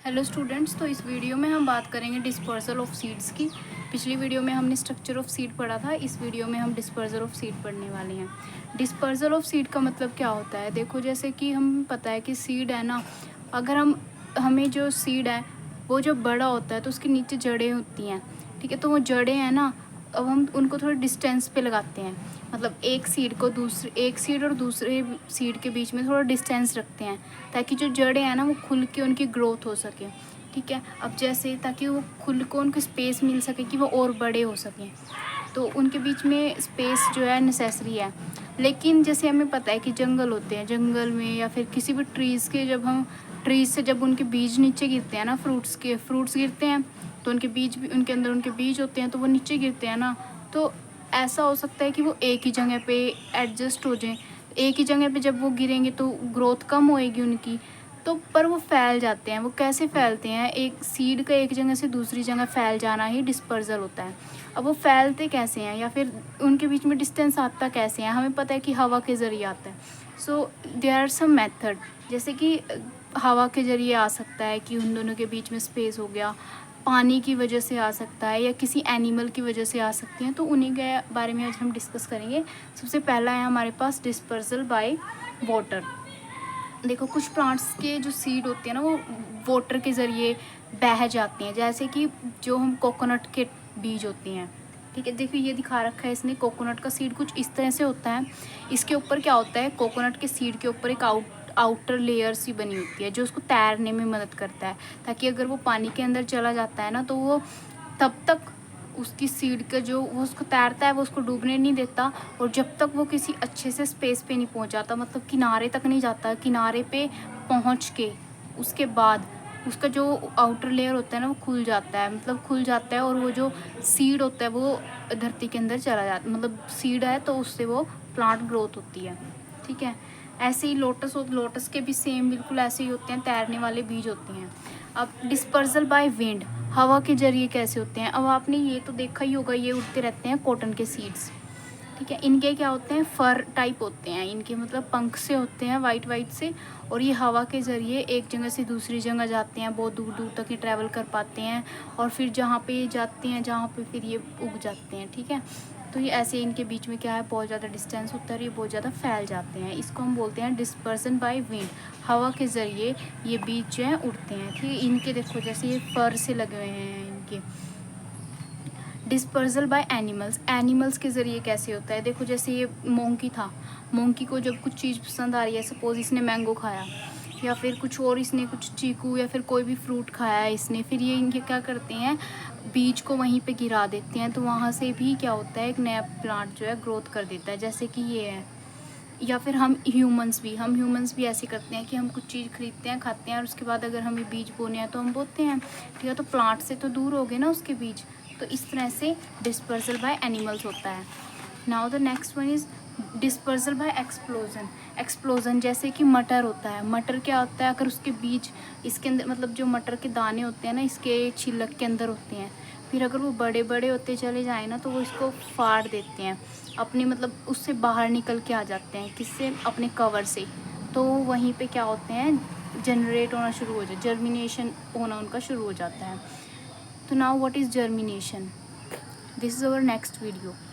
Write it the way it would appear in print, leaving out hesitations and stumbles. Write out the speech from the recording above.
Hello students, तो इस video में हम बात करेंगे डिस्पर्सल ऑफ सीड्स की। पिछली वीडियो में हमने स्ट्रक्चर ऑफ सीड पढ़ा था, इस वीडियो में हम डिस्पर्सल ऑफ सीड पढ़ने वाले हैं। डिस्पर्सल ऑफ सीड का मतलब क्या होता है? देखो, जैसे कि हम पता है कि सीड है ना, अगर हमें जो सीड है वो जब बड़ा होता है तो उसके नीचे जड़ें होती हैं, ठीक है। तो वो जड़ें हैं ना, अब हम उनको थोड़े डिस्टेंस पे लगाते हैं, मतलब एक सीड और दूसरे सीड के बीच में थोड़ा डिस्टेंस रखते हैं, ताकि जो जड़ें हैं ना वो खुल के उनकी ग्रोथ हो सके, ठीक है। अब जैसे ताकि वो खुल को उनको स्पेस मिल सके कि वो और बड़े हो सकें, तो उनके बीच में स्पेस जो है नेसेसरी है। लेकिन जैसे हमें पता है कि जंगल होते हैं, जंगल में या फिर किसी भी ट्रीज़ से जब उनके बीज नीचे गिरते हैं ना, फ्रूट्स गिरते हैं, तो उनके बीज भी उनके अंदर उनके बीज होते हैं, तो वो नीचे गिरते हैं ना, तो ऐसा हो सकता है कि वो एक ही जगह पे एडजस्ट हो जाएं। एक ही जगह पे जब वो गिरेंगे तो ग्रोथ कम होएगी उनकी, तो पर वो फैल जाते हैं। वो कैसे फैलते हैं? एक सीड का एक जगह से दूसरी जगह फैल जाना ही डिस्पर्सल होता है। अब वो फैलते कैसे हैं या फिर उनके बीच में डिस्टेंस आता कैसे है? हमें पता है कि हवा के ज़रिए आता है। So there are some method, जैसे कि हवा के ज़रिए आ सकता है कि उन दोनों के बीच में स्पेस हो गया, पानी की वजह से आ सकता है, या किसी एनिमल की वजह से आ सकती हैं। तो उन्हीं के बारे में आज हम डिस्कस करेंगे। सबसे पहला है हमारे पास डिस्पर्सल बाय वाटर। देखो, कुछ प्लांट्स के जो सीड होते हैं ना, वो वाटर के ज़रिए बह जाते हैं, जैसे कि जो हम कोकोनट के बीज होते हैं, ठीक है। देखिए, ये दिखा रखा है इसने, कोकोनट का सीड कुछ इस तरह से होता है। इसके ऊपर क्या होता है, कोकोनट के सीड के ऊपर एक आउटर लेयर सी बनी होती है, जो उसको तैरने में मदद करता है, ताकि अगर वो पानी के अंदर चला जाता है ना, तो वो तब तक उसकी सीड का जो वो उसको तैरता है, वो उसको डूबने नहीं देता। और जब तक वो किसी अच्छे से स्पेस पे नहीं पहुंच जाता, मतलब किनारे तक नहीं जाता, किनारे पे पहुंच के उसके बाद उसका जो आउटर लेयर होता है ना, वो खुल जाता है, मतलब खुल जाता है, और वो जो सीड होता है वो धरती के अंदर चला जाता है। मतलब सीड है तो उससे वो प्लांट ग्रोथ होती है, ठीक है। ऐसे ही लोटस के भी सेम बिल्कुल ऐसे ही होते हैं, तैरने वाले बीज होते हैं। अब डिस्पर्सल बाय विंड, हवा के जरिए कैसे होते हैं? अब आपने ये तो देखा ही होगा, ये उड़ते रहते हैं कॉटन के सीड्स, ठीक है। इनके क्या होते हैं, फर टाइप होते हैं इनके, मतलब पंख से होते हैं, वाइट से। और ये हवा के ज़रिए एक जगह से दूसरी जगह जाते हैं, बहुत दूर दूर तक ये ट्रैवल कर पाते हैं, और फिर जहाँ पे जाते हैं, जहाँ पे फिर ये उग जाते हैं, ठीक है। तो ये ऐसे इनके बीच में क्या है, बहुत ज़्यादा डिस्टेंस होता है और ये बहुत ज़्यादा फैल जाते हैं। इसको हम बोलते हैं डिस्पर्सन बाय विंड। हवा के ज़रिए ये बीज जो हैं उड़ते हैं, ठीक है। इनके देखो, जैसे ये फर से लगे हुए हैं इनके। डिस्पर्सल बाय एनिमल्स के ज़रिए कैसे होता है? देखो, जैसे ये मोंकी था, मोंकी को जब कुछ चीज़ पसंद आ रही है, सपोज़ इसने मैंगो खाया, या फिर कुछ और, इसने कुछ चीकू या फिर कोई भी फ्रूट खाया है इसने, फिर ये इनके क्या करते हैं, बीज को वहीं पे गिरा देते हैं, तो वहाँ से भी क्या होता है, एक नया प्लांट जो है ग्रोथ कर देता है, जैसे कि ये है। या फिर हम ह्यूमंस भी ऐसे करते हैं कि हम कुछ चीज़ खरीदते हैं, खाते हैं, और उसके बाद अगर हमें बीज बोने हैं तो हम बोते हैं, ठीक है। तो प्लांट से तो दूर हो गए ना उसके बीज। तो इस तरह से डिस्पर्सल बाय एनिमल्स होता है। Now the next one is dispersal by explosion. जैसे कि मटर होता है, मटर क्या होता है, अगर उसके बीज इसके अंदर, मतलब जो मटर के दाने होते हैं ना, इसके छिलक के अंदर होते हैं, फिर अगर वो बड़े बड़े होते चले जाए ना, तो वो इसको फाड़ देते हैं अपने, मतलब उससे बाहर निकल के आ जाते हैं, किससे, अपने कवर से। तो वहीं पे क्या होते हैं, जनरेट होना शुरू हो जाए, जर्मिनेशन होना उनका शुरू हो जाता है। तो now what is germination, this is our next video.